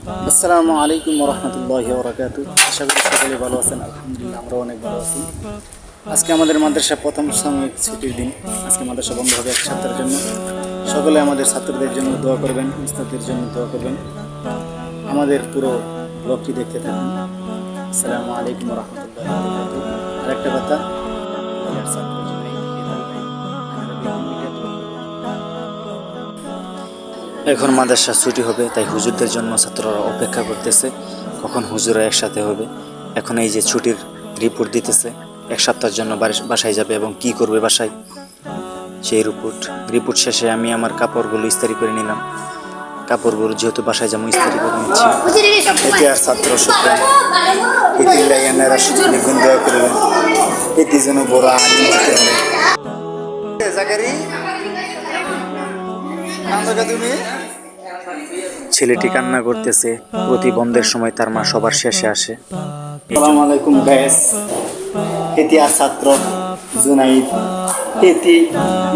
আসসালামু আলাইকুম রহমতুল্লাহি ওবরাকাতুহু। আশা করি সকলে ভালো আছেন। আলহামদুলিল্লাহ আমরা অনেক ভালো আছি। আজকে আমাদের মাদ্রাসা প্রথম সাময়িক ছুটির দিন। আজকে মাদ্রাসা বন্ধ হবে এক সপ্তাহের জন্য। সকলে আমাদের ছাত্রদের জন্য দোয়া করবেন, উস্তাদের জন্য দোয়া করবেন। আমাদের পুরো ব্লগটি দেখতে থাকুন। আসসালামু আলাইকুম রহমতুল্লাহি ওবরাকাতুহু। আরেকটা কথা, এখন মাদ্রাসা ছুটি হবে, তাই হুজুরদের জন্য ছাত্ররা অপেক্ষা করতেছে কখন হুজুরা একসাথে হবে। এখন এই যে ছুটির রিপোর্ট দিতেছে, এক সপ্তাহের জন্য বাসায় যাবে এবং কি করবে বাসায় সেই রিপোর্ট শেষে আমি আমার কাপড়গুলো ইস্ত্রি করে নিলাম। কাপড়গুলো যেহেতু বাসায় যেমন ইস্ত্রি করে নিচ্ছি। এটি আর ছাত্র সুতরাং এটি লাইনারা দেখুন দোয়া করবেন, এটি যেন বড় আলিম হতে হবে। ছেলেটি কান্না করতেছে। প্রতি বন্ধের সময় তার মা সবার শেষে আসে। আসসালামু আলাইকুম গায়েস। এটি আর ছাত্র জুনাইদ, এটি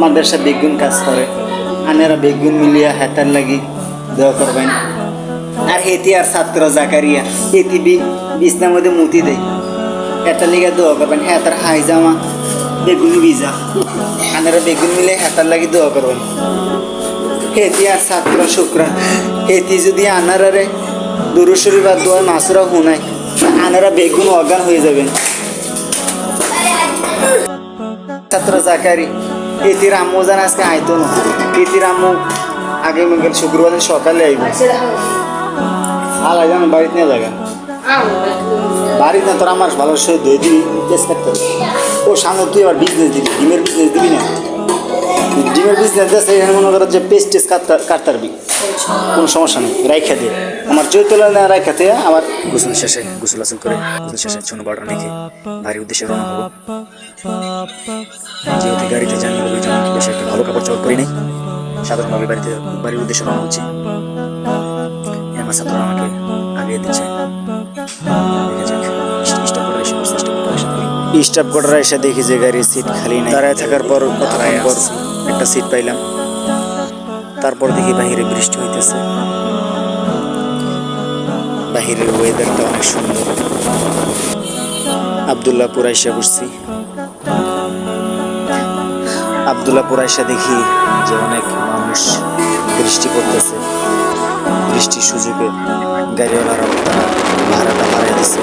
মাদ্রাসা বেগুন কাজ করে। আনেরা বেগুন মিলিয়া হাতার লাগি দোয়া করবেন। আর এটি আর ছাত্র জাকারিয়া, এটি বিছনার মধ্যে মুতি দেয়, হাতার লিগা দোয়া করবেন। হাতার হাইজামা বেগুন ভিজা, আনেরা বেগুন মিলিয়ে হাতার লাগি দোয়া করবেন। হেতি আর ছাত্র শুক্রা, হেতি যদি আনারারে দুরুশরী বা দোয়া মাসুরা হুনায়, আনারা বেগুন অজ্ঞান হয়ে যাবেন। ছাত্র জাকারি, এতির আম্মু জান আজকে আইতো না। এতির আম্মু আগে মঙ্গল শুক্রবার সকালে আইব। আলাই জানো বাড়িতে নিয়ে জায়গা বাড়িতে না, তোর আমার ভালো সে দই দিবি, টেস্ট করতে হবে। ও সামনে তুই আবার বিজনেস দিবি, ডিমের বিজনেস দিবি না? ডিমের বিজনেস দেশে মনে করো যে পেস্ট টেস্ট কাটতারবি, কোনো সমস্যা নেই, রাইখা দিয়ে আমার চৈতলা না রাইখা দিয়ে আমার গোসল শেষে ছোনো বাড়া রেখে বাড়ির উদ্দেশ্যে রওনা হবো। যেহেতু গাড়িতে জানি ওই জন্য বেশি একটা ভালো কাপড় চোপড় করি নাই, সাধারণভাবে বাড়ির উদ্দেশ্যে রওনা হচ্ছে। আমার ছাত্র আমাকে আগে দিচ্ছে। স্টাফ কোটারা এসে দেখি যে গাড়ির সিট খালি নেই। দাঁড়ায় থাকার পর কতক্ষণ পর একটা সিট পাইলাম। তারপর দেখি বাহিরে বৃষ্টি হইতেছে। বাহিরের ওয়েদারটা অনেক সুন্দর। আবদুল্লাহপুর আইসা বসছি। আবদুল্লাহপুর আইসা দেখি যে অনেক মানুষ, বৃষ্টি পড়তেছে। বৃষ্টির সুযোগে গাড়িওয়ালারা ভাড়াটা বাড়াই দিচ্ছে।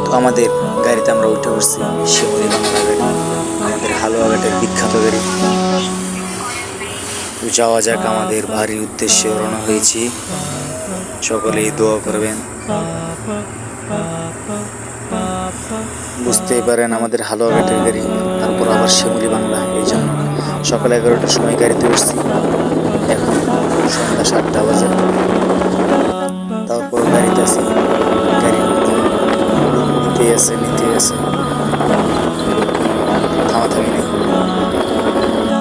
তো আমাদের গাড়িতে আমরা উঠে পড়ছি, শিমুলি বাংলা গাড়ি, আমাদের হালুয়াঘাটের বিখ্যাত গাড়ি। তো যাওয়া যাক, আমাদের বাড়ির উদ্দেশ্যে রওনা হয়েছি। সকলেই দোয়া করবেন। বুঝতেই পারেন আমাদের হালুয়াঘাটের গাড়ি, তারপর আবার শিমুলি বাংলা, এই জন্য সকাল 11টার সময় গাড়িতে উঠছি। এখন সন্ধ্যা 7টা বাজে, তারপর গাড়িতে আছি। গাড়ির মধ্যে নিতে আছে, থামাথামি নেই।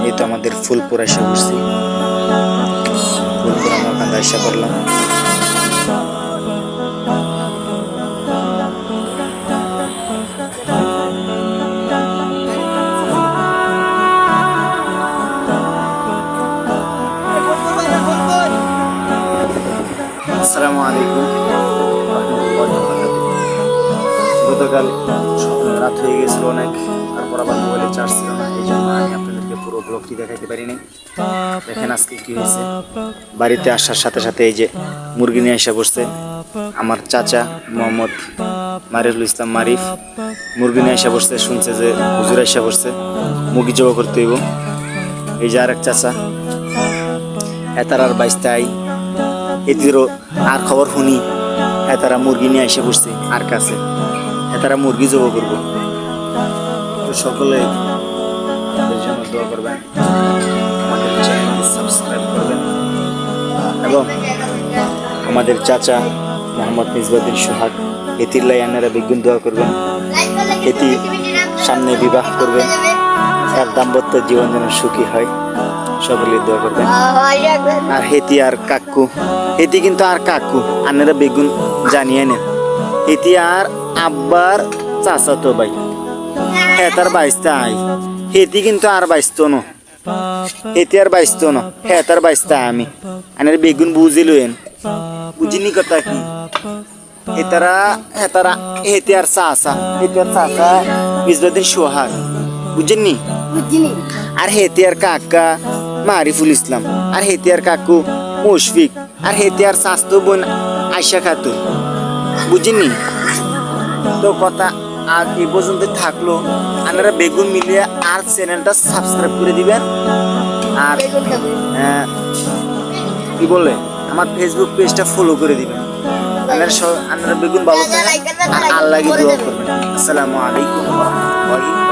এই তো আমাদের ফুলপুর এসে বসছি। ফুলপুর আমরা ওখানে এসে পড়লাম। আসসালামু আলাইকুম রহমতুল্লাহি ওয়া বারাকাতুহু। গতকাল রাত হয়ে গেছিল অনেক, তারপর আবার মোবাইলে চার্জ ছিল না, এই জন্য আমি আপনাদেরকে পুরো ব্লগটি দেখাইতে পারিনি। দেখেন আজকে কি হয়েছে। বাড়িতে আসার সাথে সাথে এই যে মুরগি নিয়ে এসে বসছে আমার চাচা মোহাম্মদ মারিফুল ইসলাম মারিফ। মুরগি নিয়ে এসে বসছে, শুনছে যে হুজুর এসে বসছে, মুরগি জবাই করতে হইব। এই যে আরেক চাচা, এতার আর বাইস্তাই, এদেরও আর খবর শুনি এতারা মুরগি নিয়ে এসে বসছে আর কাছে, এতারা মুরগি জবাই করব। তো সকলে আমাদের জন্য দোয়া করবেন, আমাদের চ্যানেলটি সাবস্ক্রাইব করবেন এবং আমাদের চাচা মোহাম্মদ মিসবাউদ্দিন সোহাগ, এতির লাই আনারা বেগুন দোয়া করবেন। এটি সামনে বিবাহ করবেন, এর দাম্পত্য জীবন যেন সুখী হয়, সকলে দোয়া করবেন। আর হেতি আর কাকু, হেতি কিন্তু আর কাকু আনারা বেগুন জানিয়ে নেন। এটি আর আব্বার চাচাতো ভাই, হ্যাঁ তার বাইশটা আই। হেতি কিন্তু আর বাইশতো না, হেতি আর বাইশতো না, হ্যাঁ তার বাইশটা আমি আনার বেগুন বুঝিলেন। বুঝিনি কথা কি হেতারা হেতিয়ার চাচা মিসবাউদ্দিন সোহাগ বুঝেননি বুঝিনি আর হেতিয়ার কাকা মারিফুল ইসলাম আর হেতিয়ার কাকু মুশফিক আর হেতিয়ার স্বাস্থ্য বোন আয়শা খাতুন বুঝিনি তো কথা আজ এই পর্যন্ত থাকলো আপনারা বেগুন মিলিয়ে আর চ্যানেলটা সাবস্ক্রাইব করে দিবেন আর বেগুন খাবে কি বলে আমার ফেসবুক পেজটা ফলো করে দিবেন আপনারা বেগুন ভালো থাকেন আর আল্লাহকে দোয়া করবেন আসসালামু আলাইকুম ওয়া রাহমাতুল্লাহি